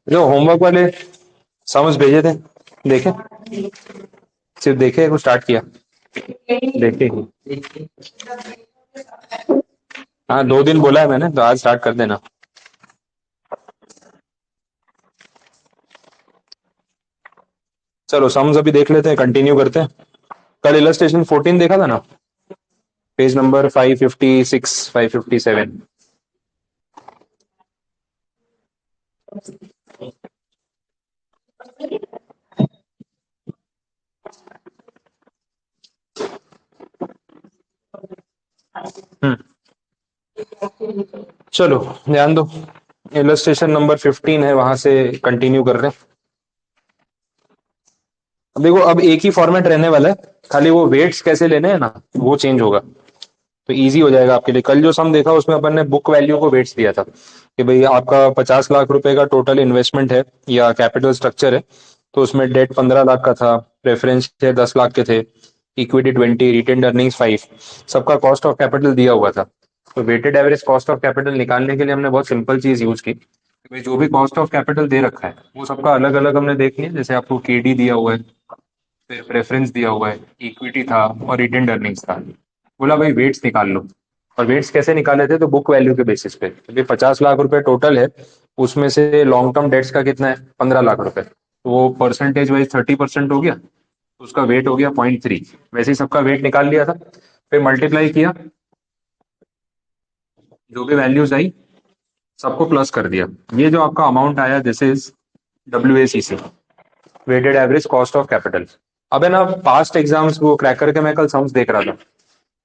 जो होमवर्क वाले समझ भेजे थे, देखे? सिर्फ देखे को स्टार्ट किया? देखे ही। हाँ, 2 दिन बोला है मैंने, तो आज स्टार्ट कर देना। चलो सम्स अभी देख लेते हैं, कंटिन्यू करते हैं। कल इलस्ट्रेशन 14 देखा था ना, पेज नंबर 556 557। चलो ध्यान दो, इलस्ट्रेशन नंबर 15 है, वहां से कंटिन्यू कर रहे हैं। अब देखो, अब एक ही फॉर्मेट रहने वाला है, खाली वो वेट्स कैसे लेने हैं ना, वो चेंज होगा, तो इजी हो जाएगा आपके लिए। कल जो सम देखा उसमें अपन ने बुक वैल्यू को वेट्स दिया था कि भाई आपका 50 लाख रुपए का टोटल इन्वेस्टमेंट है या कैपिटल स्ट्रक्चर है, तो उसमें डेट 15 लाख का था, प्रेफरेंस शेयर 10 लाख के थे, इक्विटी 20, रिटेन्ड अर्निंग्स 5, सबका कॉस्ट ऑफ कैपिटल दिया हुआ था। तो weighted average cost of capital निकालने के लिए हमने बहुत सिंपल चीज यूज की, भाई जो भी कॉस्ट ऑफ कैपिटल दे रखा है वो सबका अलग अलग हमने देख लिया। जैसे आपको केडी दिया हुआ है, फिर प्रेफरेंस दिया हुआ है, इक्विटी था और रिटेन्ड अर्निंग्स था। बोला भाई वेट्स निकाल लो। और वेट्स कैसे निकाले थे, तो बुक वैल्यू के बेसिस पे, क्योंकि 50 लाख रुपए टोटल है, उसमें से लॉन्ग टर्म डेट्स का कितना है, 15 लाख रुपए, तो वो परसेंटेज वाइज 30% हो गया, तो उसका वेट हो गया 0.3। वैसे ही सबका वेट निकाल लिया था, फिर मल्टीप्लाई किया, जो भी वैल्यूज आई सबको प्लस कर दिया। ये जो आपका अमाउंट आया, this is WACC, weighted average cost of capital. अब है ना, पास्ट एग्जाम्स वो क्रैक करके मैं कल सम्स देख रहा था,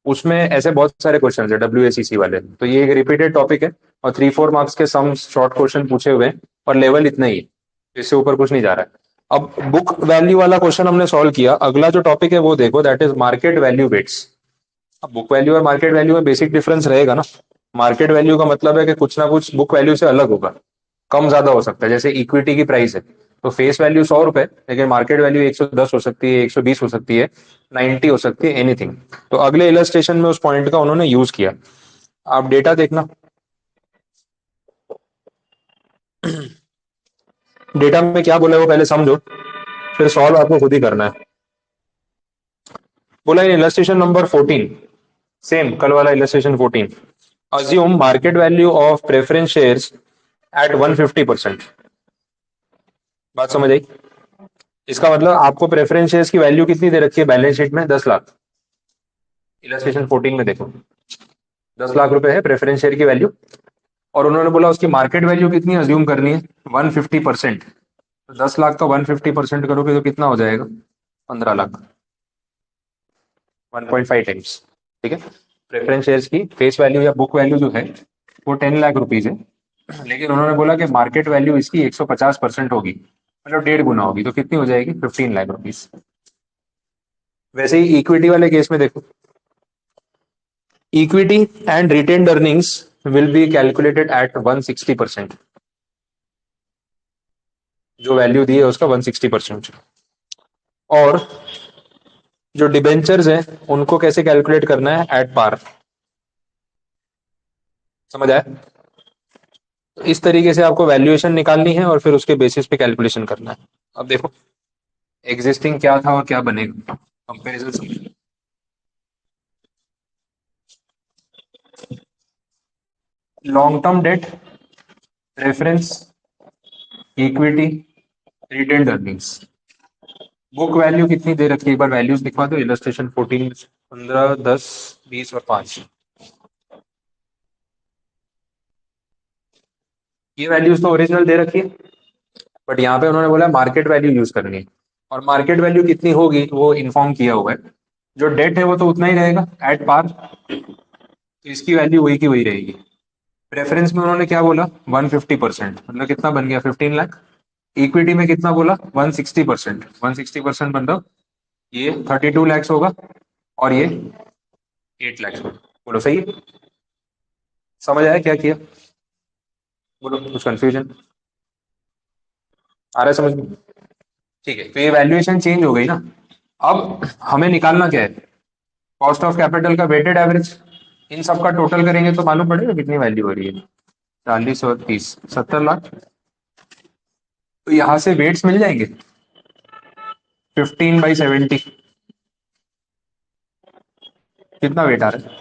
उसमें ऐसे बहुत सारे क्वेश्चन है WACC वाले, तो ये एक रिपीटेड टॉपिक है और 3-4 मार्क्स के सम्स शॉर्ट क्वेश्चन पूछे हुए हैं और लेवल इतना ही है, इससे ऊपर कुछ नहीं जा रहा है। अब बुक वैल्यू वाला क्वेश्चन हमने सॉल्व किया, अगला जो टॉपिक है वो देखो, that is market value weights. अब बुक वैल्यू और मार्केट वैल्यू में बेसिक डिफरेंस रहेगा ना। मार्केट वैल्यू का मतलब है कि कुछ ना कुछ बुक वैल्यू से अलग होगा, कम ज्यादा हो सकता है। जैसे इक्विटी की प्राइस है, तो फेस वैल्यू 100 रुपए, लेकिन मार्केट वैल्यू 110 हो सकती है, 120 हो सकती है, 90 हो सकती है, एनीथिंग। तो अगले इलस्ट्रेशन में उस पॉइंट का उन्होंने यूज किया। आप डेटा देखना, डेटा में क्या बोला है वो पहले समझो, फिर सॉल्व आपको खुद ही करना है। बोला इन इलस्ट्रेशन नंबर 14, सेम कल वाला illustration 14, assume market value of preference shares at 150%। बात समझ आई? इसका मतलब आपको प्रेफरेंस शेयर्स की वैल्यू कितनी दे रखी है बैलेंस शीट में, 10 लाख। इलस्ट्रेशन 14 में देखो, 10 लाख रुपए है प्रेफरेंस शेयर की वैल्यू, और उन्होंने बोला उसकी मार्केट वैल्यू कितनी अज्यूम करनी है, 150%। तो 10 लाख का 150% करोगे तो कितना हो जाएगा, 15 लाख, 1.5 टाइम्स। ठीक है, प्रेफरेंस शेयर्स की फेस वैल्यू या बुक वैल्यू जो है वो 10 लाख रुपीज है, लेकिन उन्होंने बोला कि मार्केट वैल्यू इसकी 150% होगी, मतलब 1.5 गुना होगी, तो कितनी हो जाएगी, 15 लाख रुपीज। वैसे ही इक्विटी वाले केस में देखो, equity and retained earnings will be calculated at 160%। जो वैल्यू दी है उसका 160%। और जो डिबेंचर्स हैं उनको कैसे कैलकुलेट करना है, एट पार। समझ आया? तो इस तरीके से आपको वैल्यूएशन निकालनी है और फिर उसके बेसिस पे कैलकुलेशन करना है। अब देखो एग्जिस्टिंग क्या था और क्या बनेगा, कंपैरिजन समझो। Long term debt, reference, equity, retained earnings, book value कितनी दे रखी है, एक बार वैल्यूज दिखवा दो इलस्ट्रेशन 14 में। 15, 10, 20 और 5, ये वैल्यूज तो ओरिजिनल दे रखी है, बट यहाँ पे उन्होंने बोला मार्केट वैल्यू यूज करनी है, और मार्केट वैल्यू कितनी होगी वो इन्फॉर्म किया हुआ है। जो डेट है वो तो उतना ही रहेगा एट पार, तो इसकी वैल्यू वही की वही रहेगी। प्रेफरेंस में उन्होंने क्या बोला, 150%, मतलब कितना बन गया, 15 लाख। इक्विटी में कितना बोला, 160%, 160% मतलब ये 32 लैक्स होगा, और ये 8 लैक्स होगा। बोलो सही है? समझ आया क्या किया? बोलो, कुछ कंफ्यूजन आ रहा है समझ में? ठीक है, तो ये वैल्यूएशन चेंज हो गई ना। अब हमें निकालना क्या है, कॉस्ट ऑफ कैपिटल का वेटेड एवरेज। इन सब का टोटल करेंगे तो मालूम पड़ेगा कितनी वैल्यू हो रही है। 40 और 30, 70 लाख। तो यहां से वेट्स मिल जाएंगे, 15/70। कितना वेट आ रहा है?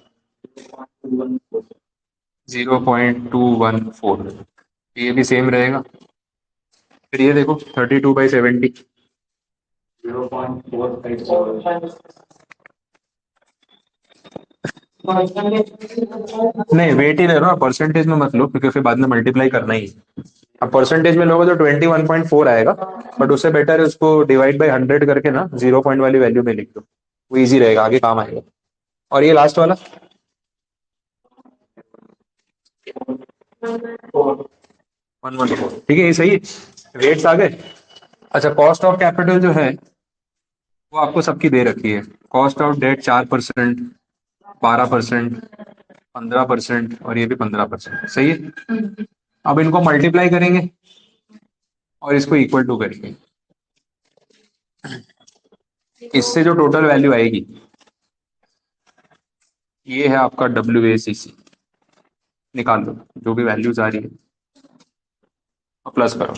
0.214। ये भी सेम रहेगा। फिर ये देखो 32/70, 0.4। नहीं, वेट ही ले रहा, परसेंटेज में मत लो, क्योंकि फिर बाद में मल्टीप्लाई करना ही है। अब परसेंटेज में लोगे तो 21.4 आएगा, बट उससे बेटर है उसको डिवाइड बाई 100 करके ना 0 पॉइंट वाली वैल्यू में लिख दो, वो इजी रहेगा, आगे काम आएगा। और ये लास्ट वाला 114, ठीक है, ये सही है। रेट्स आ गए। अच्छा, कॉस्ट ऑफ कैपिटल जो है वो आपको सबकी दे रखी है। कॉस्ट ऑफ डेट 4%, 12%, 15%, और ये भी 15%, सही है। अब इनको मल्टीप्लाई करेंगे और इसको इक्वल टू करेंगे, इससे जो टोटल वैल्यू आएगी ये है आपका WACC। निकाल लो जो भी वैल्यूज आ रही है और प्लस करो।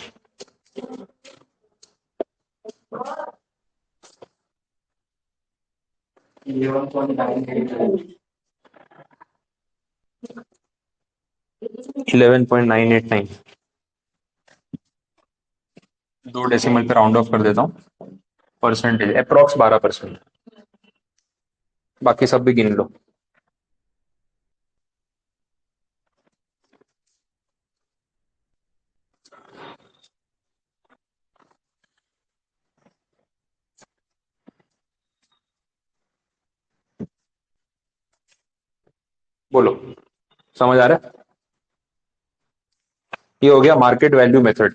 11.989। 2 डेसिमल पे राउंड ऑफ कर देता हूँ। Percentage approx 12%। बाकी सब भी गिन लो। बोलो, समझ आ रहा है? ये हो गया मार्केट वैल्यू मेथड।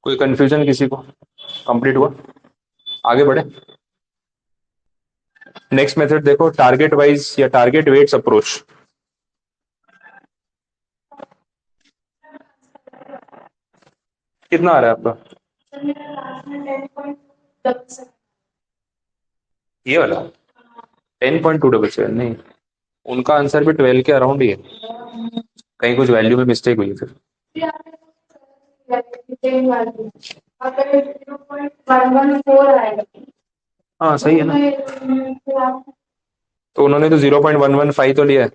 कोई कंफ्यूजन किसी को? कंप्लीट हुआ? आगे बढ़े। नेक्स्ट मेथड देखो, टारगेट वाइज या टारगेट वेट्स अप्रोच। कितना आ रहा है आपका? ये वाला 10.277 नहीं, उनका आंसर भी 12 के अराउंड ही है। कहीं कुछ वैल्यू में मिस्टेक हुई है फिर। हाँ सही है ना। तो उन्होंने तो 0.115 तो लिया है,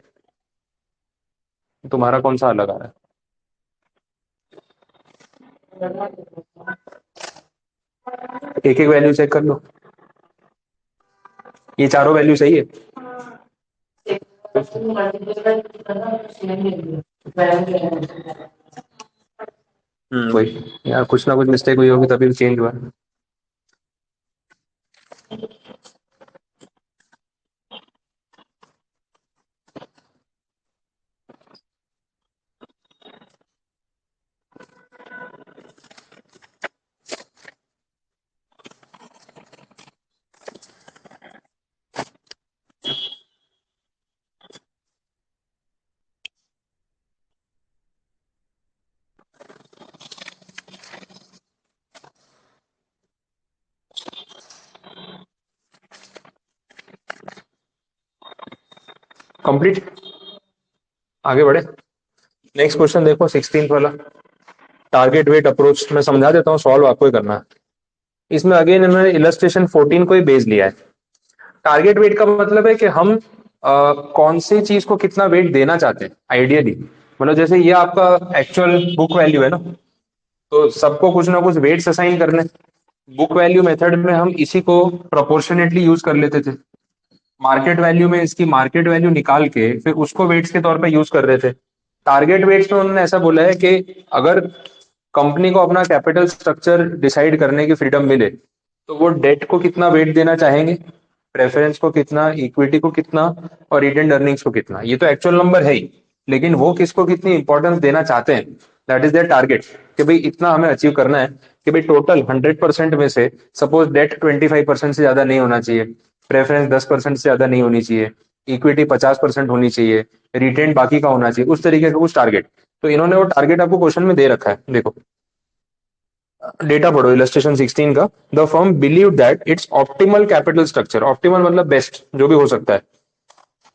तुम्हारा कौन सा अलग आ रहा है? एक एक वैल्यू चेक कर लो। ये चारों वैल्यू सही है। वही यार, कुछ ना कुछ मिस्टेक हुई होगी तभी चेंज हुआ। कंप्लीट, आगे बढ़े। नेक्स्ट क्वेश्चन देखो, 16th वाला। टारगेट वेट अप्रोच मैं समझा देता हूँ, सॉल्व आपको ही करना है। इसमें अगेन इन्होंने इलस्ट्रेशन 14 को ही बेस लिया है। टारगेट वेट का मतलब है कि हम कौन सी चीज को कितना वेट देना चाहते हैं आइडियली। मतलब जैसे ये आपका एक्चुअल बुक वैल्यू है ना, तो सबको कुछ ना कुछ वेट्स असाइन करने। बुक वैल्यू मेथड में हम इसी को प्रोपोर्शनेटली यूज कर लेते थे। मार्केट वैल्यू में इसकी मार्केट वैल्यू निकाल के फिर उसको वेट्स के तौर पे यूज कर रहे थे। टारगेट वेट्स में उन्होंने ऐसा बोला है कि अगर कंपनी को अपना कैपिटल स्ट्रक्चर डिसाइड करने की फ्रीडम मिले तो वो डेट को कितना वेट देना चाहेंगे, प्रेफरेंस को कितना, इक्विटी को कितना और रिटेन्ड अर्निंग्स को कितना। ये तो एक्चुअल नंबर है ही, लेकिन वो किसको कितनी इंपॉर्टेंस देना चाहते हैं, दैट इज देयर टारगेट, कि भाई इतना हमें अचीव करना है कि भाई टोटल 100% में से सपोज डेट 25% से ज्यादा नहीं होना चाहिए, प्रेफरेंस 10% से ज्यादा नहीं होनी चाहिए, इक्विटी 50% होनी चाहिए, रिटेन बाकी का होना चाहिए, उस तरीके का कुछ टारगेट। तो इन्होंने वो टारगेट आपको क्वेश्चन में दे रखा है, देखो डेटा पढ़ो इलस्ट्रेशन 16 का। The firm believe that it's optimal capital structure, optimal मतलब बेस्ट जो भी हो सकता है,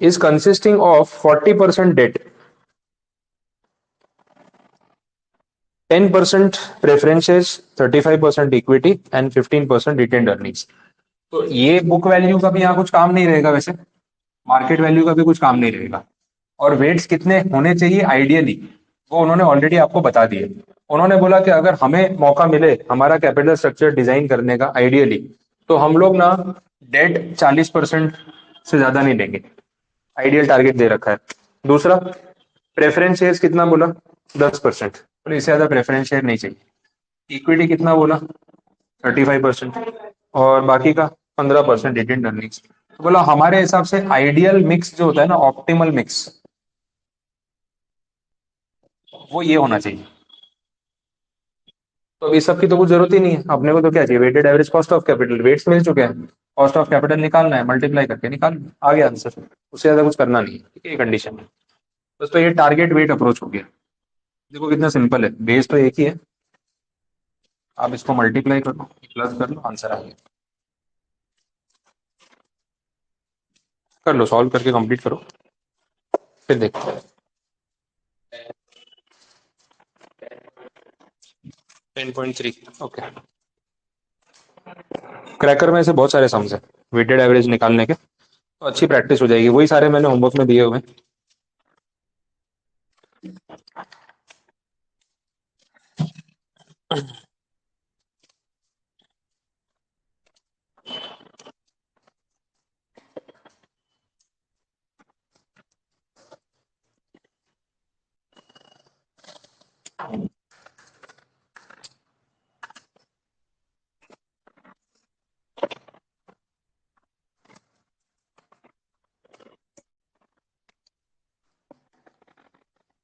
is consisting of 40% debt, 10% preferences, 35% equity and 15% retained earnings. तो ये बुक वैल्यू का भी यहाँ कुछ काम नहीं रहेगा, वैसे मार्केट वैल्यू का भी कुछ काम नहीं रहेगा। और वेट्स कितने होने चाहिए आइडियली, वो उन्होंने ऑलरेडी आपको बता दिए। उन्होंने बोला कि अगर हमें मौका मिले हमारा कैपिटल स्ट्रक्चर डिजाइन करने का आइडियली, तो हम लोग ना डेट 40% से ज्यादा नहीं लेंगे, आइडियल टारगेट दे रखा है। दूसरा, प्रेफरेंस शेयर्स कितना बोला, 10%, तो इससे ज्यादा प्रेफरेंस शेयर नहीं चाहिए। इक्विटी कितना बोला, 35%, और बाकी का 15% रिटेन्ड अर्निंग्स। तो बोला हमारे हिसाब से आइडियल मिक्स जो होता है ना, ऑप्टिमल मिक्स, वो ये होना चाहिए। तो इस सब की तो कुछ जरूरत ही नहीं है, अपने को तो क्या चाहिए, weighted average cost of capital, weights मिल चुके हैं, कॉस्ट ऑफ कैपिटल निकालना है, मल्टीप्लाई करके निकाल लो, आ गया आंसर। उससे ज्यादा कुछ करना नहीं है, ठीक है, ये कंडीशन है बस। तो ये टारगेट वेट अप्रोच हो गया। देखो कितना सिंपल है, बेस तो एक ही है, आप इसको मल्टीप्लाई कर लो, प्लस कर लो, आंसर आ गया। कर लो, सॉल्व करके कंप्लीट करो, फिर देखते हैं। 10.3, ओके। क्रैकर में से बहुत सारे सम्स है वेटेड एवरेज निकालने के, तो अच्छी प्रैक्टिस हो जाएगी। वही सारे मैंने होमवर्क में दिए हुए हैं।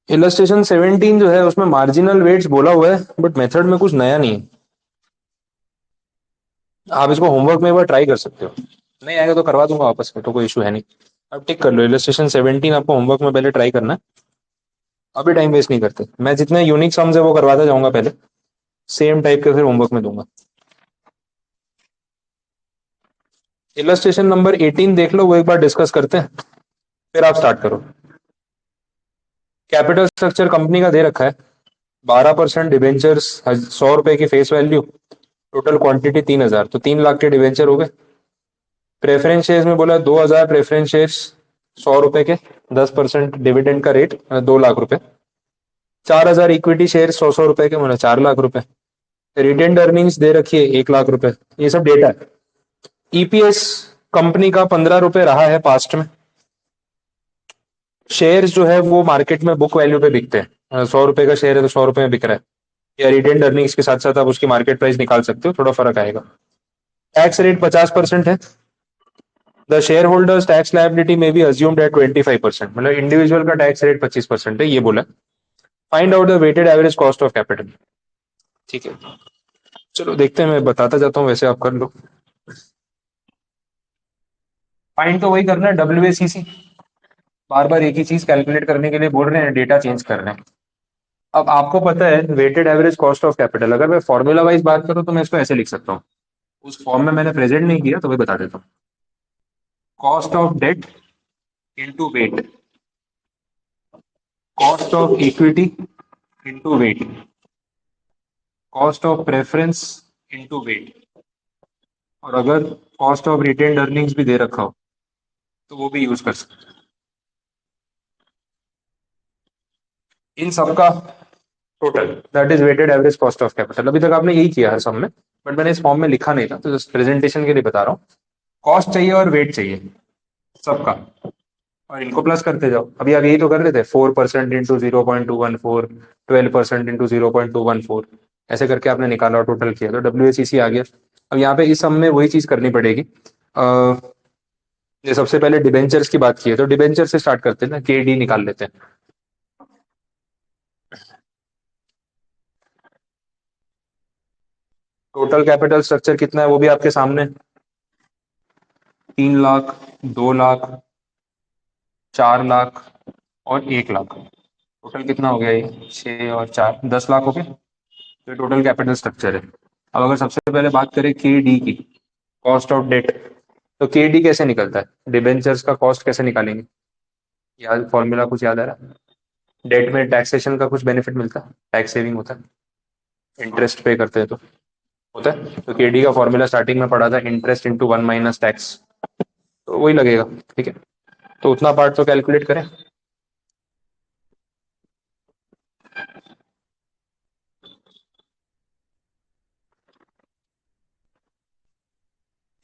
इलस्ट्रेशन 17 जो है उसमें मार्जिनल वेट्स बोला हुआ है, बट मेथड में कुछ नया नहीं है। आप इसको होमवर्क में एक बार ट्राई कर सकते हो, नहीं आएगा तो करवा दूंगा वापस में, तो कोई इशू है नहीं। अब टिक कर लो, इलस्ट्रेशन 17 आपको होमवर्क में पहले ट्राई करना है। अभी टाइम वेस्ट नहीं करते, मैं जितने यूनिक सम्स है वो करवाता जाऊंगा पहले, सेम टाइप के फिर होमवर्क में दूंगा। इलस्ट्रेशन नंबर 18 देख लो, वो एक बार डिस्कस करते हैं, फिर आप स्टार्ट करो। कैपिटल स्ट्रक्चर कंपनी का दे रखा है, 12% डिवेंचर्स, 100 रुपए की फेस वैल्यू, टोटल क्वांटिटी 3000, तो 3 लाख के डिवेंचर हो गए। प्रेफरेंस शेयर्स में बोला 2000 प्रेफरेंस शेयर्स, 100 रुपए के, 10% डिविडेंड का रेट, 2 लाख रुपए। 4000 इक्विटी शेयर, 100 100 रुपए के, मतलब 4 लाख रुपए। रिटेन्ड अर्निंग्स दे रखी है 1 लाख रुपए, ये सब डेटा है। ईपीएस कंपनी का 15 रुपए रहा है पास्ट में। शेयर्स जो है वो मार्केट में बुक वैल्यू पे बिकते हैं, 100 रुपए का शेयर है तो 100 रुपए में बिक रहा है, या रिटेन्ड अर्निंग्स के साथ साथ आप उसकी मार्केट प्राइस निकाल सकते हो, थोड़ा फर्क आएगा। टैक्स रेट 50% है। The share holders tax liability में भी अज्यूम्ड एट 25%, मतलब इंडिविजुअल का टैक्स रेट 25% है, ये बोला। Find out the weighted average cost of capital, ठीक है। चलो देखते हैं, मैं बताता जाता हूँ, वैसे आप कर लो। फाइंड तो वही करना है, WACC, बार बार एक ही चीज कैलकुलेट करने के लिए बोल रहे हैं, डेटा चेंज कर रहे हैं। अब आपको पता है weighted average cost of capital, अगर मैं फॉर्मूला वाइज बात करूं तो मैं इसको ऐसे लिख सकता हूँ, उस फॉर्म में मैंने प्रेजेंट नहीं किया तो मैं बता देता हूँ। Cost of debt into weight, cost of equity into weight, cost of preference into weight, और अगर कॉस्ट ऑफ रिटेन्ड अर्निंग्स भी दे रखा हो तो वो भी यूज कर सकते हैं। इन सबका total, that is weighted average cost of capital. अभी तक आपने यही किया हर सब में, बट मैंने इस फॉर्म में लिखा नहीं था, तो जस्ट प्रेजेंटेशन के लिए बता रहा हूँ। कॉस्ट चाहिए और वेट चाहिए, सबका, और इनको प्लस करते जाओ। अभी आप यही तो कर रहे थे, 4% इंटू 0.214, 12% इंटू 0.214, ऐसे करके आपने निकाला और टोटल किया तो WACC आ गया। अब यहाँ पे इस सम में वही चीज करनी पड़ेगी। ये सबसे पहले डिबेंचर्स की बात की है तो डिबेंचर से स्टार्ट करते हैं ना, KD निकाल लेते हैं। टोटल कैपिटल स्ट्रक्चर कितना है वो भी आपके सामने, 3 लाख, 2 लाख, 4 लाख और 1 लाख। टोटल कितना हो गया, ये 6 और 4, 10 लाख हो गए। तो टोटल कैपिटल स्ट्रक्चर है। अब अगर सबसे पहले बात करें KD की, कॉस्ट ऑफ डेट, तो KD कैसे निकलता है, डिबेंचर्स का कॉस्ट कैसे निकालेंगे, याद फॉर्मूला कुछ याद आ रहा है? डेट में टैक्सेशन का कुछ बेनिफिट मिलता है, टैक्स सेविंग होता है, इंटरेस्ट पे करते हैं तो होता है। तो KD का फॉर्मूला स्टार्टिंग में पढ़ा था, इंटरेस्ट इंटू 1 - टैक्स, तो वही लगेगा। ठीक है, तो उतना पार्ट तो कैलकुलेट करें।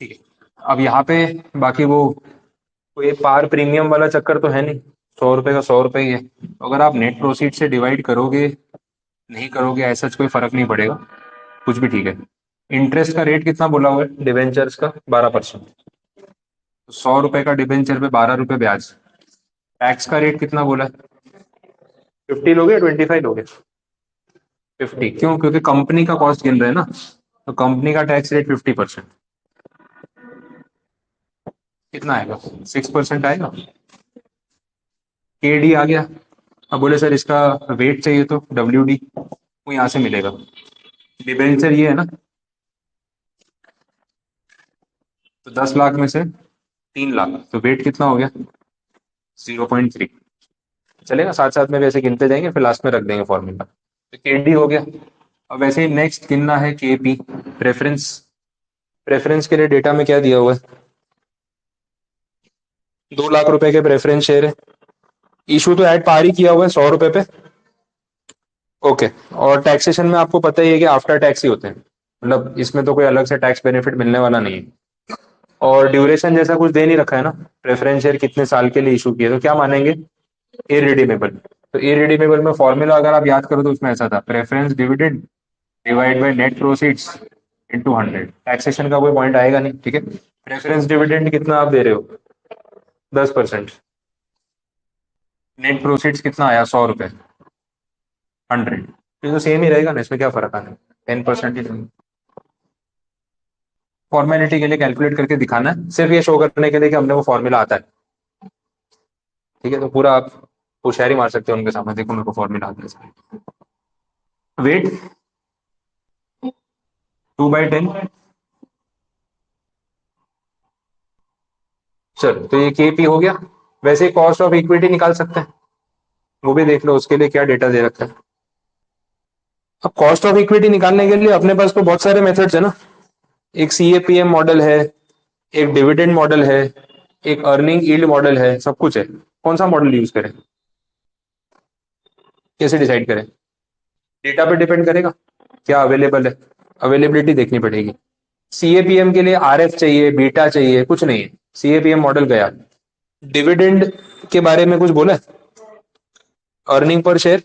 ठीक है, अब यहाँ पे बाकी वो कोई पार प्रीमियम वाला चक्कर तो है नहीं, 100 रुपए का 100 रुपए ही है। तो अगर आप नेट प्रोसीड से डिवाइड करोगे, नहीं करोगे, ऐसा कोई फर्क नहीं पड़ेगा, कुछ भी ठीक है। इंटरेस्ट का रेट कितना बोला हुआ है डिबेंचर्स का, 12%। 100 रुपए का डिबेंचर पे 12 रुपए ब्याज। टैक्स का रेट कितना बोला है, 50 लोगे, 25 लोगे? 50 क्यों, क्योंकि कंपनी का कॉस्ट गिन रहे हैं ना, तो कंपनी का टैक्स रेट 50%। कितना आएगा, 6% आएगा। KD आ गया। अब बोले सर इसका वेट चाहिए तो WD, वो यहाँ से मिलेगा। डिबेंचर ये है ना, तो 10 लाख में से 3 लाख, तो वेट कितना हो गया, 0.3। चलेगा, साथ साथ में वैसे गिनते जाएंगे, फिर लास्ट में रख देंगे फॉर्मूला। तो KD हो गया। अब वैसे ही नेक्स्ट गिनना है KP, प्रेफरेंस। प्रेफरेंस के लिए डेटा में क्या दिया हुआ है, 2 लाख रुपए के प्रेफरेंस शेयर है। इशू तो ऐड पार ही किया हुआ है 100 रुपए पे। ओके, और टैक्सेशन में आपको पता ही है कि आफ्टर टैक्स ही होते हैं, मतलब इसमें तो कोई अलग से टैक्स बेनिफिट मिलने वाला नहीं है। और ड्यूरेशन जैसा कुछ दे नहीं रखा है ना, प्रेफरेंस शेयर कितने साल के लिए इशू किए, तो क्या मानेंगे, इरिडीमेबल। तो इरिडीमेबल में फॉर्मूला अगर आप याद करो तो उसमें ऐसा था, preference dividend divide by net proceeds into 100। Taxation का कोई पॉइंट आएगा नहीं। ठीक है, प्रेफरेंस डिविडेंड कितना आप दे रहे हो, 10%। नेट प्रोसीड्स कितना आया, 100 रुपए, 100। ये तो सेम ही रहेगा ना, इसमें क्या फर्क आना है, 10% ही रहेगा। फॉर्मेलिटी के लिए कैलकुलेट करके दिखाना है, सिर्फ ये शो करने के लिए कि हमने वो फॉर्मूला आता है। ठीक है, तो पूरा आप होशियारी मार सकते हो उनके सामने, देखो मेरे को फॉर्मूला आता है। वेट 2/10। चलो, तो ये KP हो गया। वैसे कॉस्ट ऑफ इक्विटी निकाल सकते हैं, वो भी देख लो उसके लिए क्या डेटा दे रखा है। अब कॉस्ट ऑफ इक्विटी निकालने के लिए अपने पास तो बहुत सारे मेथड्स है ना, एक CAPM मॉडल है, एक डिविडेंड मॉडल है, एक अर्निंग यील्ड मॉडल है, सब कुछ है। कौन सा मॉडल यूज करें, कैसे डिसाइड करें, डेटा पे डिपेंड करेगा, क्या अवेलेबल है, अवेलेबिलिटी देखनी पड़ेगी। CAPM के लिए RF चाहिए, बीटा चाहिए, कुछ नहीं है, CAPM मॉडल गया। डिविडेंड के बारे में कुछ बोला, अर्निंग पर शेयर,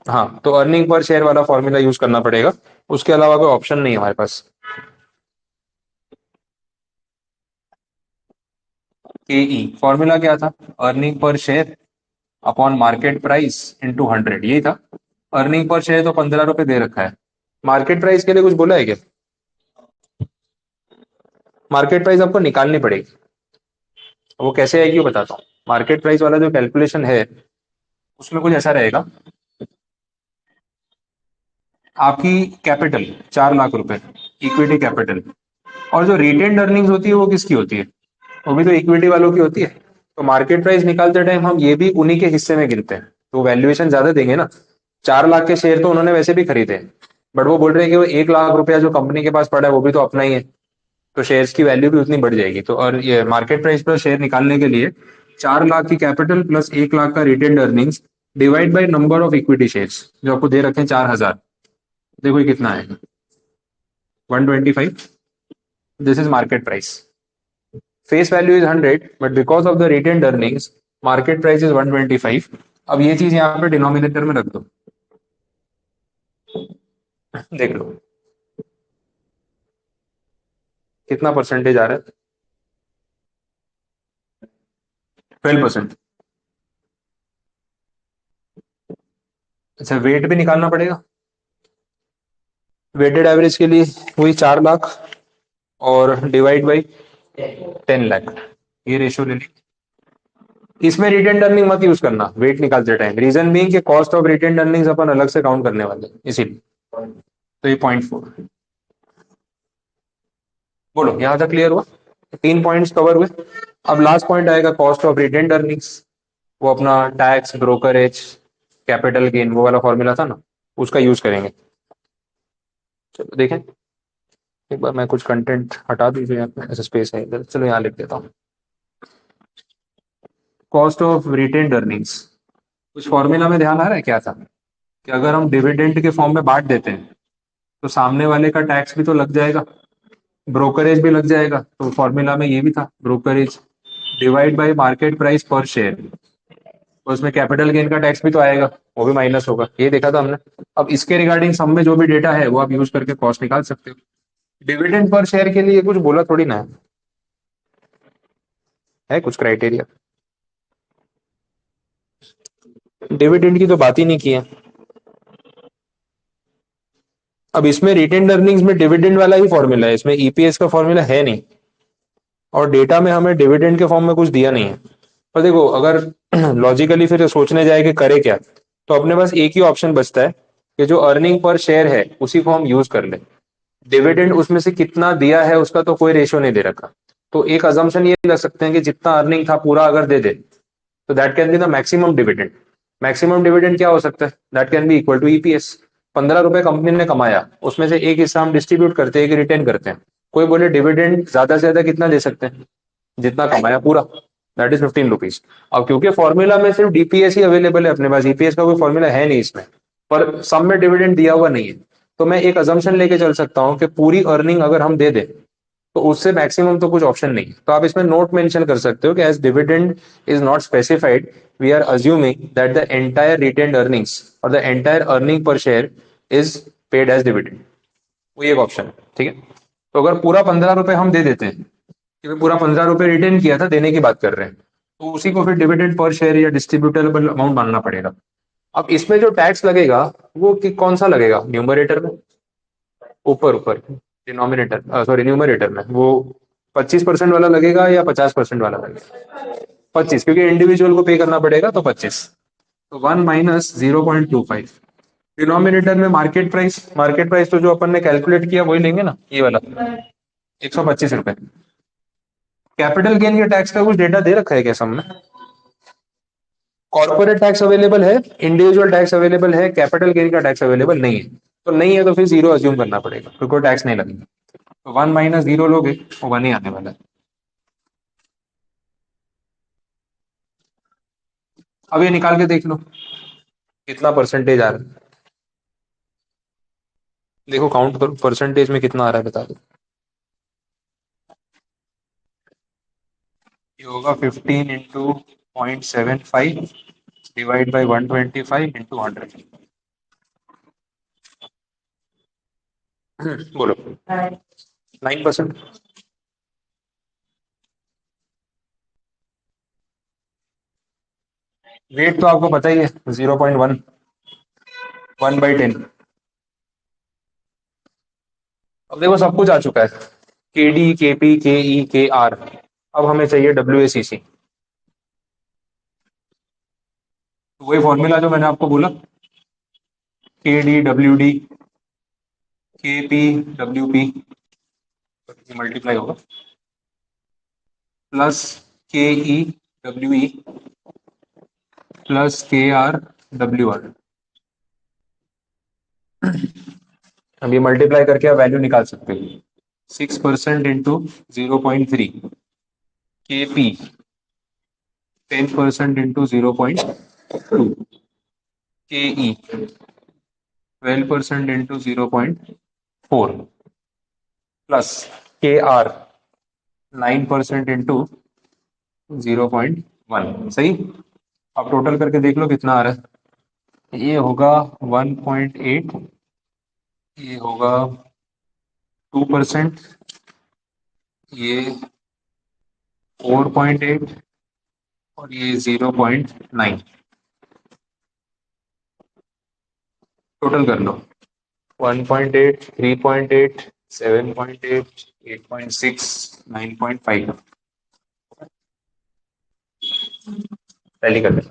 हाँ, तो अर्निंग पर शेयर वाला फॉर्मूला यूज करना पड़ेगा, उसके अलावा कोई ऑप्शन नहीं है हमारे पास। KE फॉर्मूला क्या था, earning per share upon market price into 100, यही था। अर्निंग पर शेयर तो 15 रुपए दे रखा है। मार्केट प्राइस के लिए कुछ बोला है क्या, मार्केट प्राइस आपको निकालनी पड़ेगी, वो कैसे आएगी वो बताता हूँ। मार्केट प्राइस वाला जो कैलकुलेशन है उसमें कुछ ऐसा रहेगा, आपकी कैपिटल 4 लाख रुपए, इक्विटी कैपिटल, और जो रिटेन्ड अर्निंग्स होती है वो किसकी होती है, वो भी तो इक्विटी वालों की होती है। तो मार्केट प्राइस निकालते टाइम हम ये भी उन्हीं के हिस्से में गिनते हैं, तो वैल्यूएशन ज्यादा देंगे ना। 4 लाख के शेयर तो उन्होंने वैसे भी खरीदे हैं, बट वो बोल रहे हैं कि वो 1 लाख रुपया जो कंपनी के पास पड़ा है वो भी तो अपना ही है, तो शेयर्स की वैल्यू भी उतनी बढ़ जाएगी। तो और ये मार्केट प्राइस पर शेयर निकालने के लिए 4 लाख की कैपिटल प्लस 1 लाख का retained earnings divide by number of equity shares जो आपको दे रखे हैं 4,000, देखो ये कितना है, 125। This is market price. Face value is 100 but because of the retained earnings market price is 125। अब ये चीज यहाँ पे डिनोमिनेटर में रख दो, देख लो कितना परसेंटेज आ रहा है, 12%। अच्छा वेट भी निकालना पड़ेगा, वेटेड एवरेज के लिए वही 4 लाख और डिवाइड बाई 10 लाख, ये रेशियो ले ली। इसमें रिटेन्ड अर्निंग मत यूज करना वेट निकालते टाइम, रीजन बीइंग कि कॉस्ट ऑफ रिटेन्ड अर्निंग्स अपन अलग से काउंट करने वाले हैं इसीलिए। तो ये 0.4, बोलो यहां तक क्लियर हुआ, 3 पॉइंट्स कवर हुए। अब लास्ट पॉइंट आएगा कॉस्ट ऑफ रिटेन्ड अर्निंग्स, वो अपना टैक्स ब्रोकरेज कैपिटल गेन वो वाला फॉर्मूला था ना, उसका यूज करेंगे। चलो देखें एक बार, मैं कुछ कंटेंट हटा दीजिए यहाँ पे, ऐसा स्पेस है इधर, चलो यहाँ लिख देता हूँ। कॉस्ट ऑफ रिटेन्ड अर्निंग्स, कुछ फॉर्मूला में ध्यान आ रहा है क्या था कि अगर हम डिविडेंड के फॉर्म में बांट देते हैं तो सामने वाले का टैक्स भी तो लग जाएगा, ब्रोकरेज भी लग जाएगा। तो फॉर्मूला में ये भी था brokerage divide by market price पर शेयर, तो उसमें कैपिटल गेन का टैक्स भी तो आएगा, वो भी माइनस होगा, ये देखा था हमने। अब इसके रिगार्डिंग सम में जो भी डेटा है वो आप यूज करके कॉस्ट निकाल सकते हो। डिविडेंड पर शेयर के लिए कुछ बोला थोड़ी ना है कुछ क्राइटेरिया, डिविडेंड की तो बात ही नहीं की है। अब इसमें रिटेन्ड अर्निंग्स में डिविडेंड वाला ही फॉर्मूला है, इसमें ईपीएस का फॉर्मूला है नहीं, और डेटा में हमें डिविडेंड के फॉर्म में कुछ दिया नहीं है। पर देखो अगर लॉजिकली फिर सोचने जाए कि करे क्या, तो अपने पास एक ही ऑप्शन बचता है कि जो अर्निंग पर शेयर है उसी को हम यूज कर ले। डिविडेंड उसमें से कितना दिया है उसका तो कोई रेशियो नहीं दे रखा, तो एक अजम्पशन ये लग सकते हैं कि जितना अर्निंग था पूरा अगर दे दे तो that can be the maximum dividend. Maximum dividend क्या हो सकता है, that can be equal to EPS. 15 रुपए कंपनी ने कमाया, उसमें से एक हिस्सा हम डिस्ट्रीब्यूट करते हैं, एक रिटेन करते हैं। कोई बोले डिविडेंड ज्यादा से ज्यादा कितना दे सकते हैं, जितना कमाया पूरा, दैट इज 15 रुपीज। अब क्योंकि फॉर्मूला में सिर्फ डीपीएस ही अवेलेबल है अपने पास, ईपीएस का कोई फॉर्मूला है नहीं इसमें, पर सब में डिविडेंड दिया हुआ नहीं है, तो मैं एक अजम्पशन लेके चल सकता हूँ कि पूरी अर्निंग अगर हम दे दें तो उससे मैक्सिमम तो कुछ ऑप्शन नहीं है। तो आप इसमें नोट मेंशन कर सकते हो कि as dividend is not specified we are assuming that the entire retained earnings और the entire earning per share is paid as dividend, वो एक ऑप्शन है। ठीक है, तो अगर पूरा 15 रुपए हम दे देते हैं कि भाई पूरा 15 रुपए रिटेन किया था, देने की बात कर रहे हैं, तो उसी को फिर डिविडेंड पर शेयर या डिस्ट्रीब्यूटेबल अमाउंट मानना पड़ेगा। अब इसमें जो टैक्स लगेगा वो कौन सा लगेगा, न्यूमरेटर में, ऊपर ऊपर डिनोमिनेटर सॉरी न्यूमरेटर में वो 25% वाला लगेगा या 50% वाला लगेगा, 25, क्योंकि इंडिविजुअल को पे करना पड़ेगा तो 25, तो 1 - 0.25। डिनोमिनेटर में मार्केट प्राइस, मार्केट प्राइस तो जो अपन ने कैलकुलेट किया वही लेंगे ना, ये वाला 125 रुपए। कैपिटल गेन के टैक्स का कुछ डेटा दे रखा है क्या सामने, कॉर्पोरेट टैक्स अवेलेबल है, इंडिविजुअल टैक्स अवेलेबल है, कैपिटल गेन का टैक्स अवेलेबल नहीं है, तो नहीं है तो फिर 0 अज्यूम करना पड़ेगा, फिर कोई टैक्स नहीं लगेगा। तो 1 - 0 लोगे तो 1 ही आने वाला है। अब ये निकाल के देख लो कितना परसेंटेज आ रहा है, देखो काउंट करो परसेंटेज में कितना आ रहा है बता दो। ये होगा 15 × 0.75 डिवाइड बाई 125 × 100। बोलो 9%। वेट तो आपको पता ही है 0.1, 1/10। अब देखो सब कुछ आ चुका है, के डी के पी के ई के आर, अब हमें चाहिए WACC। वही फॉर्मूला जो मैंने आपको बोला, KD WD KP WP multiply होगा plus KE WE plus KR WR। अब ये मल्टीप्लाई करके आप वैल्यू निकाल सकते हो, 6% into 0.3, KP 10% into 0.2, KE 12% into 0.4 plus KR 9% into 0.1, सही। अब टोटल करके देख लो कितना आ रहा है। ये होगा 1.8, ये होगा 2%, ये 4.8 और ये 0.9। टोटल कर लो। 1.8, 3.8, 7.8, 8.6, 9.5। टैली कर लो।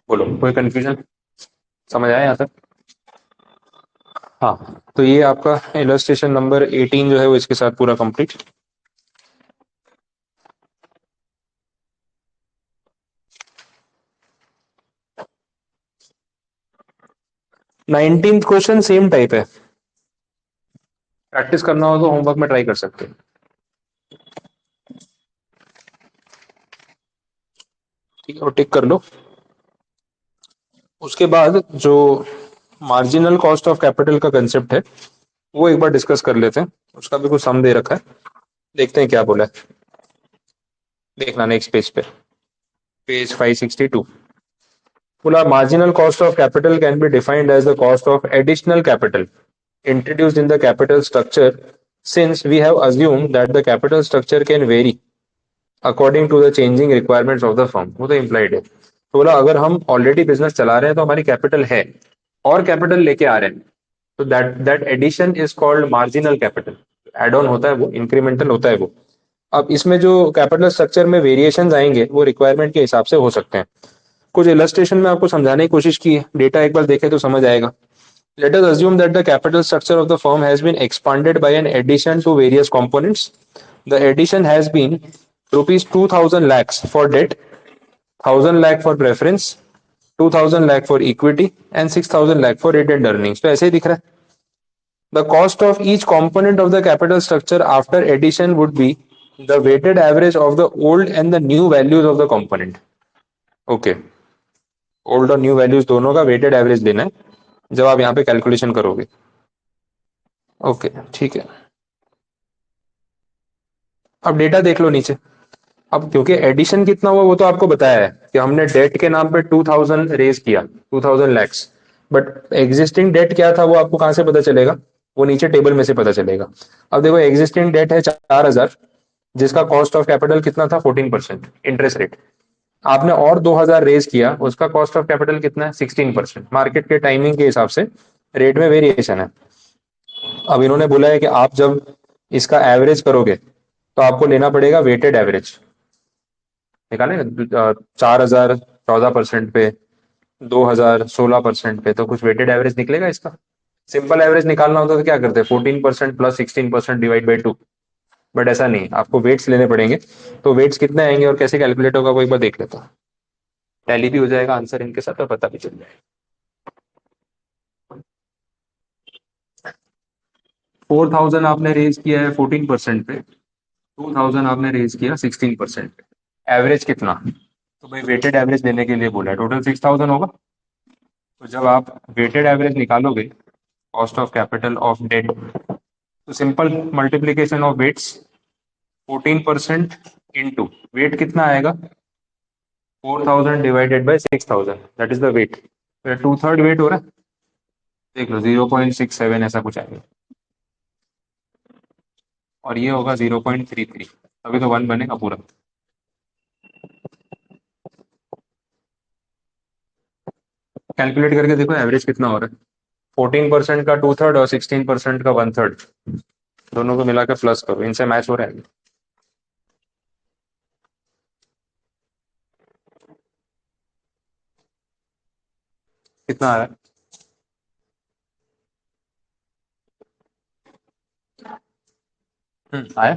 बोलो, कोई कंफ्यूजन? समझ आया यहाँ तक? हाँ, तो ये आपका इलस्ट्रेशन नंबर 18 जो है वो इसके साथ पूरा complete. Nineteenth question same type है, प्रैक्टिस करना हो तो होमवर्क में ट्राई कर सकते हैं। ठीक है, और टिक कर लो। उसके बाद जो मार्जिनल कॉस्ट ऑफ कैपिटल का कंसेप्ट है वो एक बार डिस्कस कर लेते हैं। उसका भी कुछ सम दे रखा है, देखते हैं क्या बोला है। देखना नेक्स्ट पेज पे, पेज 562। बोला marginal cost of capital can be defined as the cost of additional capital introduced in the capital structure, since we have assumed that the capital structure can vary according to the changing requirements of the firm। वो तो implied है। तो बोला अगर हम already business चला रहे हैं तो हमारी कैपिटल है और कैपिटल लेके आ रहे हैं, तो that addition is called marginal capital. Add on होता है वो, इंक्रीमेंटल होता है वो। अब इसमें जो कैपिटल स्ट्रक्चर में वेरिएशन आएंगे वो रिक्वायरमेंट के हिसाब से हो सकते हैं। कुछ इलस्ट्रेशन में आपको समझाने की कोशिश की है, डेटा एक बार देखें तो समझ आएगा। Let us assume that the capital structure of the firm has been expanded by an addition to various components. The addition has been rupees 2000 lakhs for debt, 1000 lakh for preference, 2000 lakh for equity and 6000 lakh for retained earnings। तो ऐसे ही दिख रहा है। The cost of each component of the capital structure after addition would be the weighted average of the old and the new values of the component। Okay, old और new values दोनों का weighted average लेना है जब आप यहाँ पे calculation करोगे। ओके, ठीक है। अब डेटा देख लो नीचे। अब क्योंकि एडिशन कितना हुआ वो तो आपको बताया है कि हमने डेट के नाम पे 2000 रेज किया, 2000 लैक्स। बट एग्जिस्टिंग डेट क्या था वो आपको कहां से पता चलेगा? वो नीचे टेबल में से पता चलेगा। अब देखो एग्जिस्टिंग डेट है 4000, जिसका कॉस्ट ऑफ कैपिटल कितना था? 14% इंटरेस्ट रेट। आपने और 2000 रेज किया, उसका कॉस्ट ऑफ कैपिटल कितना है? 16%। मार्केट के टाइमिंग के हिसाब से रेट में वेरिएशन है। अब इन्होंने बोला है कि आप जब इसका एवरेज करोगे तो आपको लेना पड़ेगा वेटेड एवरेज। निकाले 4000 14% पे, 2000 16% पे, तो कुछ वेटेड एवरेज निकलेगा इसका। सिंपल एवरेज निकालना होता तो क्या करते? 14% प्लस 16% डिवाइड बाई 2। बट ऐसा नहीं, आपको वेट्स लेने पड़ेंगे। तो वेट्स कितने आएंगे और कैसे कैलकुलेट होगा वो एक बार देख लेता हूँ। टैली भी हो जाएगा आंसर इनके साथ और पता भी चल जाएगा। 4000 आपने रेज किया है 14% पे, 2000 आपने रेज किया 16% पे, एवरेज कितना? तो भाई वेटेड एवरेज लेने के लिए बोला है, टोटल 6000 होगा। तो जब आप वेटेड एवरेज निकालोगे cost of capital of debt, तो simple multiplication of weights, 14% into weight कितना आएगा? 4000 divided by 6000, that is the weight. Two third weight हो रहा है, देख लो 0.67 ऐसा कुछ आएगा। और ये होगा 0.33, तभी तो वन बनेगा पूरा। कैलकुलेट करके देखो एवरेज कितना हो रहा है। 14% का टू थर्ड और 16% का वन थर्ड, दोनों को मिलाकर प्लस करो, इनसे मैच हो रहा है। कितना आ रहा है? आया।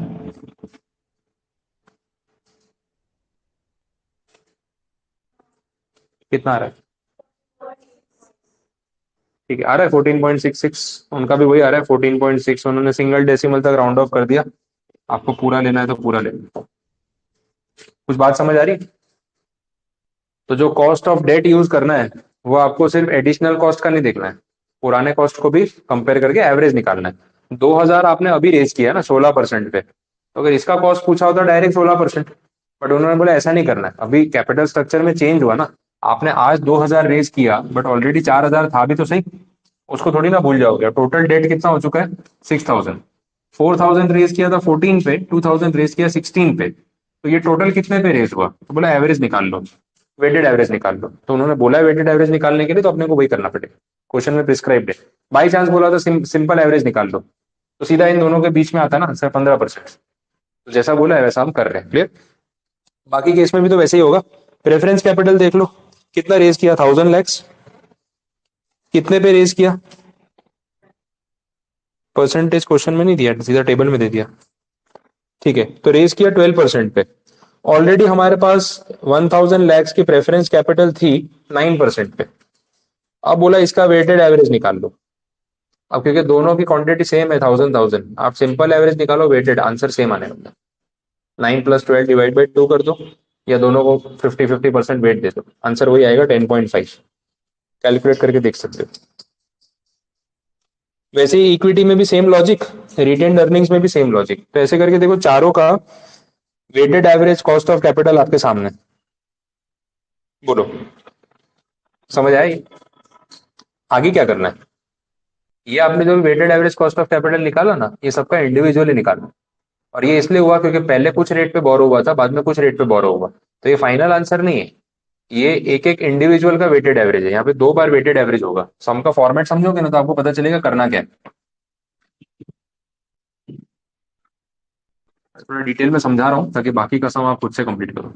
कितना आ रहा है? ठीक है, आ रहा है 14.66, उनका भी वही आ रहा है 14.6, उन्होंने सिंगल डेसिमल तक राउंड ऑफ कर दिया। आपको पूरा लेना है तो पूरा ले लो। कुछ बात समझ आ रही? तो जो कॉस्ट ऑफ डेट यूज करना है वो आपको सिर्फ एडिशनल कॉस्ट का नहीं देखना है, पुराने कॉस्ट को भी कंपेयर करके एवरेज निकालना है। 2000 आपने अभी रेज किया ना 16% पे, तो अगर इसका कॉस्ट पूछा होता डायरेक्ट 16%, बट उन्होंने बोला ऐसा नहीं करना है, अभी कैपिटल स्ट्रक्चर में चेंज हुआ ना। आपने आज 2000 रेज किया बट ऑलरेडी 4000 था भी तो सही, उसको थोड़ी ना भूल जाओगे। टोटल डेट कितना हो चुका है? 6000। 4000 रेज किया था 14 पे, 2000 रेज किया 16 पे, तो ये टोटल कितने पे रेज हुआ? तो बोला एवरेज निकाल लो, वेटेड एवरेज निकाल लो। तो उन्होंने बोला वेटेड एवरेज निकालने के लिए, तो अपने को वही करना पड़ेगा, क्वेश्चन में प्रिस्क्राइब्ड है। बाई चांस बोला तो सिंपल एवरेज निकाल लो, तो सीधा इन दोनों के बीच में आता है ना आंसर 15%। तो जैसा बोला है वैसा हम कर रहे हैं। क्लियर? बाकी केस में भी तो वैसे ही होगा। प्रेफरेंस कैपिटल देख लो, कितना रेज किया? 1000 lakhs। कितने पे रेज किया? परसेंटेज क्वेश्चन में नहीं दिया, सीधा टेबल में दे दिया। ठीक है, तो रेज किया 12% पे। ऑलरेडी हमारे पास 1000 lakhs की प्रेफरेंस कैपिटल थी 9% पे। अब बोला इसका वेटेड एवरेज निकाल लो। अब क्योंकि दोनों की क्वांटिटी सेम है, 1000 आप सिंपल एवरेज निकालो, वेटेड आंसर सेम आने वाला है। 9 + 12 डिवाइड बाई 2 कर दो, या दोनों को 50-50% वेट दे दो, आंसर वही आएगा 10.5। कैलकुलेट करके देख सकते हो। वैसे ही इक्विटी में भी सेम लॉजिक, रिटेन्ड अर्निंग्स में भी सेम लॉजिक। तो ऐसे करके देखो, चारों का weighted average cost of capital आपके सामने। बोलो, समझ आई? आगे क्या करना है? ये आपने जो weighted average cost of capital निकाला ना, ये सबका इंडिविजुअली निकाला। और ये इसलिए हुआ क्योंकि पहले कुछ रेट पे बोरो हुआ था, बाद में कुछ रेट पे बोरो हुआ, तो ये फाइनल आंसर नहीं है। ये एक एक इंडिविजुअल का वेटेड एवरेज है। यहाँ पे 2 बार वेटेड एवरेज होगा। सम का फॉर्मेट समझोगे ना तो आपको पता चलेगा करना क्या है। थोड़ा डिटेल में समझा रहा हूँ ताकि बाकी का सम आप खुद से कंप्लीट करो।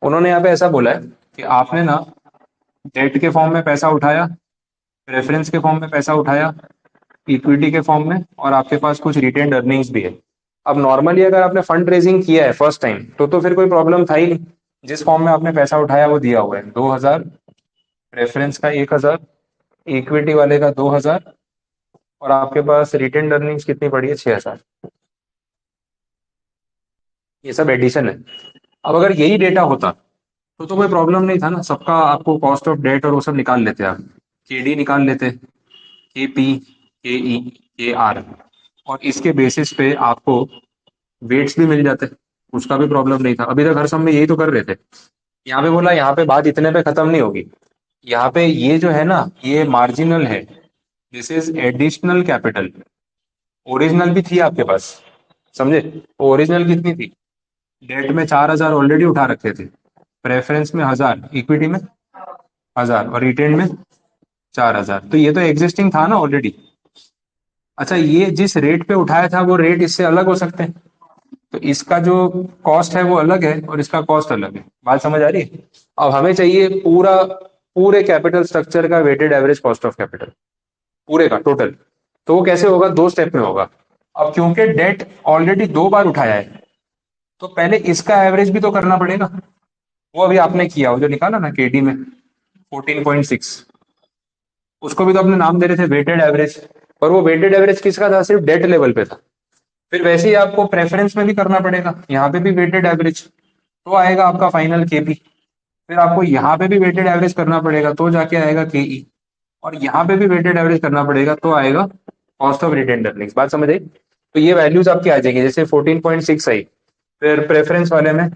उन्होंने यहाँ पे ऐसा बोला है कि आपने ना डेट के फॉर्म में पैसा उठाया, रेफरेंस के फॉर्म में पैसा उठाया, इक्विटी के फॉर्म में, और आपके पास कुछ रिटेन्ड अर्निंग्स भी है। अब नॉर्मली अगर आपने फंड रेजिंग किया है फर्स्ट टाइम, तो फिर कोई प्रॉब्लम था ही नहीं। जिस फॉर्म में आपने पैसा उठाया वो दिया हुआ है, 2000, रेफरेंस का 1000, इक्विटी वाले का 2000, और आपके पास रिटेन्ड अर्निंग्स कितनी पड़ी है? 6000। ये सब एडिशन है। अब अगर यही डेटा होता तो कोई प्रॉब्लम नहीं था ना, सबका आपको कॉस्ट ऑफ डेट और वो सब निकाल लेते आप, केडी निकाल लेते, के पी, के ई, के आर, और इसके बेसिस पे आपको वेट्स भी मिल जाते, उसका भी प्रॉब्लम नहीं था। अभी तक हर समय यही तो कर रहे थे। यहाँ पे बोला यहाँ पे बात इतने पे खत्म नहीं होगी। यहाँ पे ये जो है ना, ये मार्जिनल है, this is additional capital. Original भी थी आपके पास, समझे? ओरिजिनल कितनी थी? डेट में 4000 ऑलरेडी उठा रखे थे, प्रेफरेंस में 1000, इक्विटी में 1000, और रिटेन में 4000। तो ये तो एग्जिस्टिंग था ना ऑलरेडी। अच्छा, ये जिस रेट पे उठाया था वो रेट इससे अलग हो सकते हैं, तो इसका जो कॉस्ट है वो अलग है और इसका कॉस्ट अलग है। बात समझ आ रही है? अब हमें चाहिए पूरे कैपिटल स्ट्रक्चर का weighted average cost of capital, पूरे का टोटल। तो वो कैसे होगा? 2 स्टेप में होगा। अब क्योंकि डेट ऑलरेडी 2 बार उठाया है, तो पहले इसका एवरेज भी तो करना पड़ेगा। वो अभी आपने किया, वो जो निकाला ना केडी में 14.6, उसको भी तो अपने नाम दे रहे थे वेटेड एवरेज, पर वो वेटेड एवरेज किसका था? सिर्फ डेट लेवल पे था। फिर वैसे ही आपको प्रेफरेंस में भी करना पड़ेगा, यहाँ पे भी वेटेड एवरेज, तो आएगा आपका फाइनल केपी। फिर आपको यहाँ पे भी वेटेड एवरेज करना पड़ेगा, तो जाके आएगा केई, और यहाँ पे भी वेटेड एवरेज करना पड़ेगा, तो आएगा कॉस्ट ऑफ रिटेन्ड अर्निंग्स। बात समझ आई? तो ये वैल्यूज आपकी आ जाएंगी, जैसे 14.6 आई, फिर प्रेफरेंस वाले में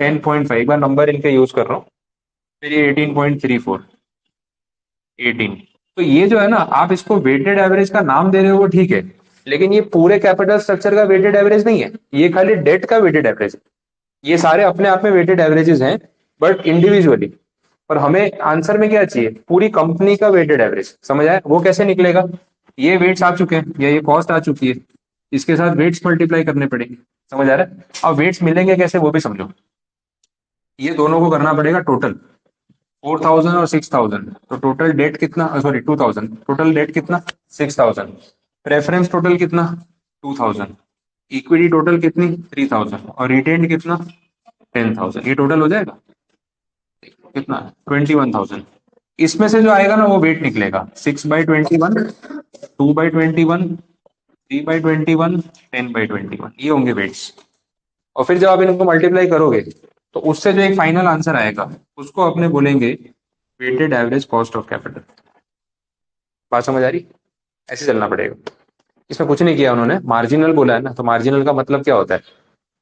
10.5, एक बार नंबर इनके यूज कर रहा हूँ, फिर ये 18.34, 18। तो ये जो है ना, आप इसको वेटेड एवरेज का नाम दे रहे हो वो ठीक है, लेकिन ये पूरे कैपिटल स्ट्रक्चर का वेटेड एवरेज नहीं है, ये खाली डेट का वेटेड एवरेज है। ये सारे अपने आप में वेटेड एवरेजेस हैं, बट इंडिविजुअली। और हमें आंसर में क्या चाहिए? पूरी कंपनी का वेटेड एवरेज। समझ आया? वो कैसे निकलेगा? ये वेट्स आ चुके हैं या ये कॉस्ट आ चुकी है, इसके साथ वेट्स मल्टीप्लाई करने पड़ेंगे। समझ आ रहा है? अब वेट्स मिलेंगे कैसे वो भी समझो। ये दोनों को करना पड़ेगा टोटल, 4000 और 6000, तो टोटल डेट कितना? सॉरी 2000, टोटल डेट कितना? 6000, प्रेफरेंस टोटल कितना? 2000, इक्विटी टोटल कितनी 3000 और रिटेन्ड कितना 10,000, ये टोटल हो जाएगा कितना 21,000। इसमें से जो आएगा ना वो वेट निकलेगा 6/21, 2/21, 3/21, 10/21, ये होंगे वेट्स। और फिर जब आप इनको मल्टीप्लाई करोगे तो उससे जो एक फाइनल आंसर आएगा उसको अपने बोलेंगे weighted average cost of capital. बात समझ आ रही? ऐसे चलना पड़ेगा। इसमें कुछ नहीं किया उन्होंने, मार्जिनल बोला है ना, तो मार्जिनल का मतलब क्या होता है,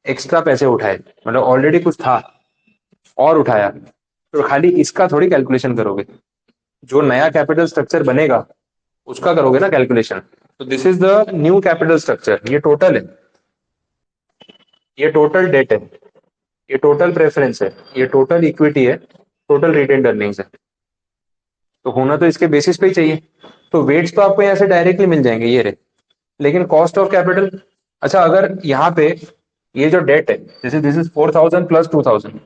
एक्स्ट्रा पैसे उठाए, मतलब ऑलरेडी कुछ था और उठाया, तो खाली इसका थोड़ी कैलकुलेशन करोगे, जो नया कैपिटल स्ट्रक्चर बनेगा उसका करोगे ना कैलकुलेशन। तो this is the new capital structure, ये टोटल है, ये टोटल डेट है, ये टोटल प्रेफरेंस है, ये टोटल इक्विटी है, टोटल रिटेन्ड अर्निंग्स है। तो होना तो इसके बेसिस पे ही चाहिए। तो वेट्स तो आपको यहाँ से डायरेक्टली मिल जाएंगे ये रहे, लेकिन कॉस्ट ऑफ कैपिटल, अच्छा अगर यहाँ पे ये जो डेट है जैसे दिस इज 4,000 प्लस 2,000,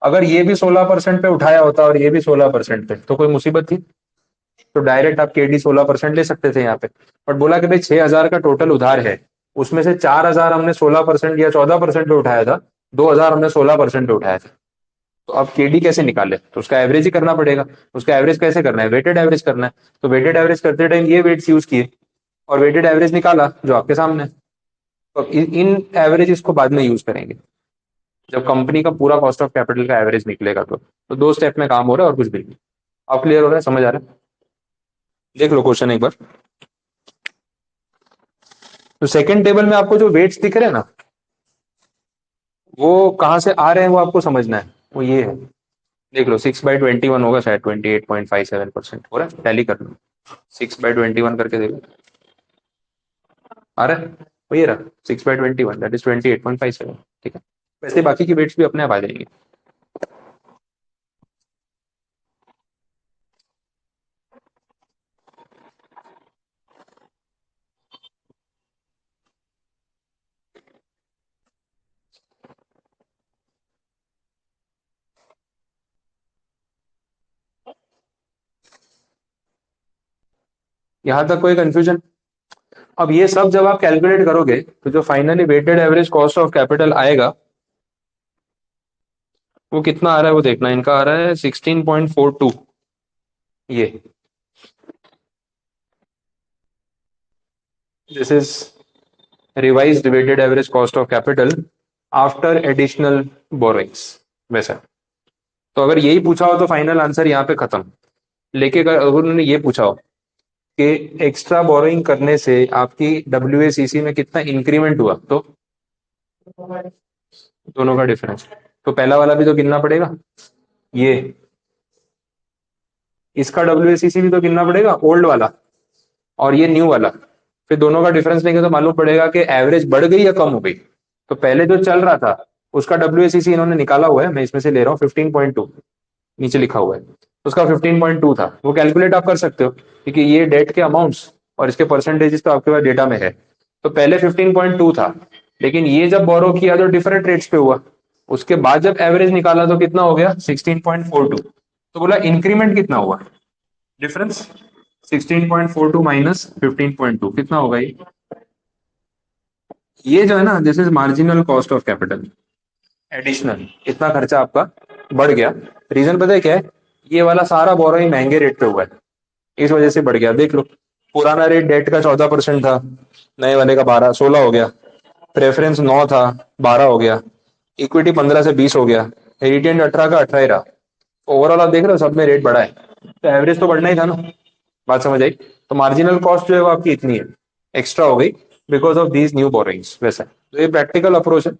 अगर ये भी 16% पे उठाया होता और ये भी 16% पे, तो कोई मुसीबत थी? तो डायरेक्ट आप केडी 16% ले सकते थे यहाँ पे। बट बोला कि भाई 6,000 का टोटल उधार है, उसमें से 4,000 हमने 16% या 14% पे उठाया था, 2,000 हमने 16% पे उठाया था। तो अब केडी कैसे निकाले, तो उसका एवरेज ही करना पड़ेगा। उसका एवरेज कैसे करना है, वेटेड एवरेज करना है। तो वेटेड एवरेज करते टाइम ये वेट्स यूज किए और वेटेड एवरेज निकाला जो आपके सामने है। तो इन एवरेजेस को बाद में यूज करेंगे जब कंपनी का पूरा कॉस्ट ऑफ कैपिटल का एवरेज निकलेगा। तो दो स्टेप में काम हो रहा है और कुछ भी नहीं। अब क्लियर हो रहा है, समझ आ रहा है? देख लो क्वेश्चन एक बार। तो सेकंड टेबल में आपको जो वेट्स दिख रहे हैं ना, वो कहाँ से आ रहे हैं वो आपको समझना है। वो ये है, देख लो 6/21 होगा शायद 28.57% हो रहा है, टैली कर लो 6/21 करके देखो, आ रहा है? वो ये रहा 6/21, दैट इज 28.57। ठीक है, वैसे बाकी की वेट्स भी अपने आप आ जाएंगे। यहां तक कोई कंफ्यूजन? अब ये सब जब आप कैलकुलेट करोगे तो जो finally weighted average cost of capital आएगा वो कितना आ रहा है वो देखना। इनका आ रहा है 16.42। ये this is revised weighted average cost of capital after additional borrowings वैसा। तो अगर यही पूछा हो तो फाइनल आंसर यहाँ पे खत्म। लेकिन अगर उन्होंने ये पूछा हो कि एक्स्ट्रा बोरोइंग करने से आपकी डब्ल्यूएसीसी में कितना इंक्रीमेंट हुआ, तो दोनों का डिफरेंस, तो पहला वाला भी तो गिनना पड़ेगा, ये इसका डब्ल्यूएसीसी भी तो गिनना पड़ेगा ओल्ड वाला, और ये न्यू वाला। फिर दोनों का डिफरेंस लेंगे तो मालूम पड़ेगा कि एवरेज बढ़ गई या कम हो गई। तो पहले जो चल रहा था उसका डब्ल्यूएसीसी इन्होंने निकाला हुआ है, मैं इसमें से ले रहा हूँ 15.2, नीचे लिखा हुआ है। उसका 15.2 था, वो कैलकुलेट आप कर सकते हो क्योंकि ये डेट के अमाउंट्स और इसके परसेंटेजेस तो आपके पास डेटा में है। तो पहले 15.2 था, लेकिन ये जब बोरो किया तो डिफरेंट रेट्स पे हुआ, उसके बाद जब एवरेज निकाला तो कितना हो गया 16.42। तो बोला इंक्रीमेंट कितना हुआ, डिफरेंस 16.42 माइनस 15.2 कितना होगा ये जो है ना, this is marginal cost of capital additional. इतना खर्चा आपका बढ़ गया। रीजन पता है क्या है, ये वाला सारा बोरोइंग महंगे रेट पे हुआ है, इस वजह से बढ़ गया। देख लो, पुराना रेट डेट का 14% था, नए वाले का 16 हो गया, प्रेफरेंस 9 था 12 हो गया, इक्विटी 15 से 20 हो गया, रिटेन 18 का 18 ही रहा। ओवरऑल आप देख रहे हो सब में रेट बढ़ा है, तो एवरेज तो बढ़ना ही था ना। बात समझ आई? तो मार्जिनल कॉस्ट जो है वो आपकी इतनी है, एक्स्ट्रा हो गई because of these new borrowings वैसा। तो ये प्रैक्टिकल अप्रोच है।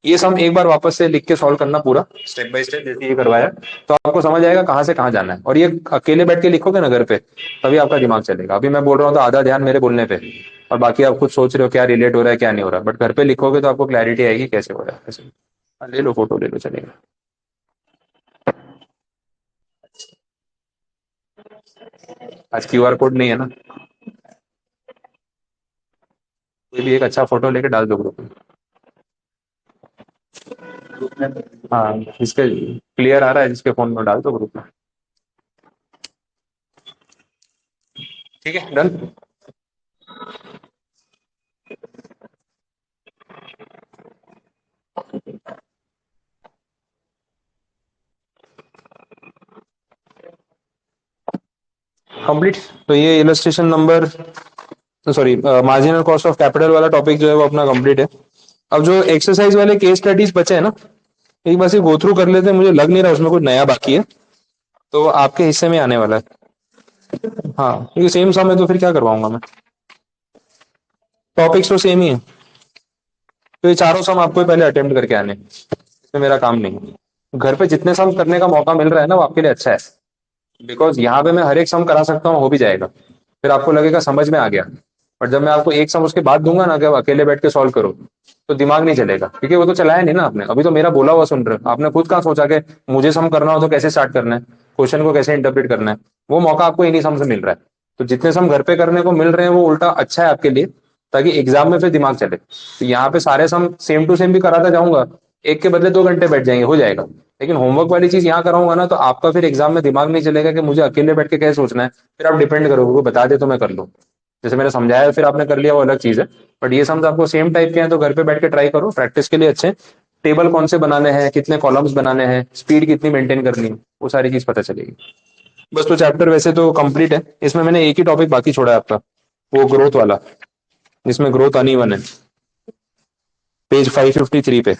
ये सम एक बार वापस से लिख के सॉल्व करना पूरा स्टेप बाय स्टेप जैसे ये करवाया, तो आपको समझ आएगा कहाँ से कहाँ जाना है। और ये अकेले बैठ के लिखोगे ना घर पे, तभी आपका दिमाग चलेगा। अभी मैं बोल रहा हूँ तो आधा ध्यान मेरे बोलने पे, और बाकी आप खुद सोच रहे हो क्या रिलेट हो रहा है क्या नहीं हो रहा, बट घर पे लिखोगे तो आपको क्लैरिटी आएगी कैसे हो रहा है कैसे। ले लो फोटो ले लो, चलेगा। आज क्यूआर कोड नहीं है ना, कोई भी एक अच्छा फोटो लेके डाल दो ग्रुप में। हाँ, जिसके क्लियर आ रहा है जिसके फोन में डाल दो ग्रुप में। ठीक है, डन। कंप्लीट। तो ये illustration number, sorry, marginal cost of capital वाला टॉपिक जो है वो अपना कंप्लीट है। अब जो एक्सरसाइज वाले केस स्टडीज बचे हैं ना, एक बार से गो थ्रू कर लेते हैं, मुझे लग नहीं रहा उसमें कुछ नया बाकी है, तो आपके हिस्से में आने वाला है। हाँ, क्योंकि सेम सम है तो फिर क्या करवाऊंगा मैं, टॉपिक्स तो सेम ही है। तो ये चारों सम आपको पहले अटेम्प्ट करके आने, इसमें मेरा काम नहीं है। घर पे जितने सम करने का मौका मिल रहा है ना, वो आपके लिए अच्छा है, बिकॉज यहाँ पे मैं हर एक सम करा सकता हूँ, हो भी जाएगा, फिर आपको लगेगा समझ में आ गया। बट जब मैं आपको एक सम उसके बाद दूंगा ना कि आप अकेले बैठ के सॉल्व करो, तो दिमाग नहीं चलेगा, क्योंकि वो तो चलाया नहीं ना आपने, अभी तो मेरा बोला हुआ सुन रहे हो, आपने खुद कहाँ सोचा कि मुझे सम करना हो तो कैसे स्टार्ट करना है, क्वेश्चन को कैसे इंटरप्रेट करना है। वो मौका आपको इन्हीं सम से मिल रहा है। तो जितने सम घर पे करने को मिल रहे हैं वो उल्टा अच्छा है आपके लिए, ताकि एग्जाम में फिर दिमाग चले। तो यहाँ पे सारे सम सेम टू सेम भी कराता जाऊंगा, एक के बदले 2 घंटे बैठ जाएंगे, हो जाएगा। लेकिन होमवर्क वाली चीज यहाँ कराऊंगा ना, तो आपका फिर एग्जाम में दिमाग नहीं चलेगा कि मुझे अकेले बैठ के कैसे सोचना है, फिर आप डिपेंड करोगे, वो बता दे तो मैं कर लूँ। जैसे मैंने समझाया फिर आपने कर लिया, वो अलग चीज है। बट ये सम्स आपको सेम टाइप के हैं, तो घर पे बैठ के ट्राई करो, प्रैक्टिस के लिए अच्छे। टेबल कौन से बनाने हैं, कितने कॉलम्स बनाने हैं, स्पीड कितनी मेंटेन करनी है, वो सारी चीज पता चलेगी। बस, तो चैप्टर वैसे तो कंप्लीट है, इसमें मैंने एक ही टॉपिक बाकी छोड़ा है आपका, वो ग्रोथ वाला, जिसमें ग्रोथ अनइवन है, पेज 553 पे,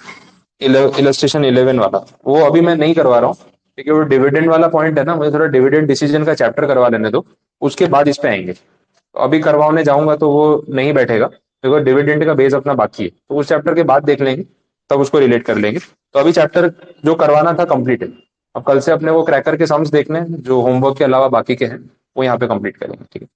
इलस्ट्रेशन 11 वाला। वो अभी मैं नहीं करवा रहा हूँ, क्योंकि वो डिविडेंड वाला पॉइंट है ना, मुझे थोड़ा डिविडेंड डिसीजन का चैप्टर करवा लेने दो, उसके बाद इस पे आएंगे। तो अभी करवाने जाऊंगा तो वो नहीं बैठेगा, बिकॉज डिविडेंड का बेस अपना बाकी है, तो उस चैप्टर के बाद देख लेंगे, तब उसको रिलेट कर लेंगे। तो अभी चैप्टर जो करवाना था कंप्लीट है। अब कल से अपने वो क्रैकर के सम्स देखने हैं, जो होमवर्क के अलावा बाकी के हैं, वो यहाँ पे कंप्लीट करेंगे, ठीक है।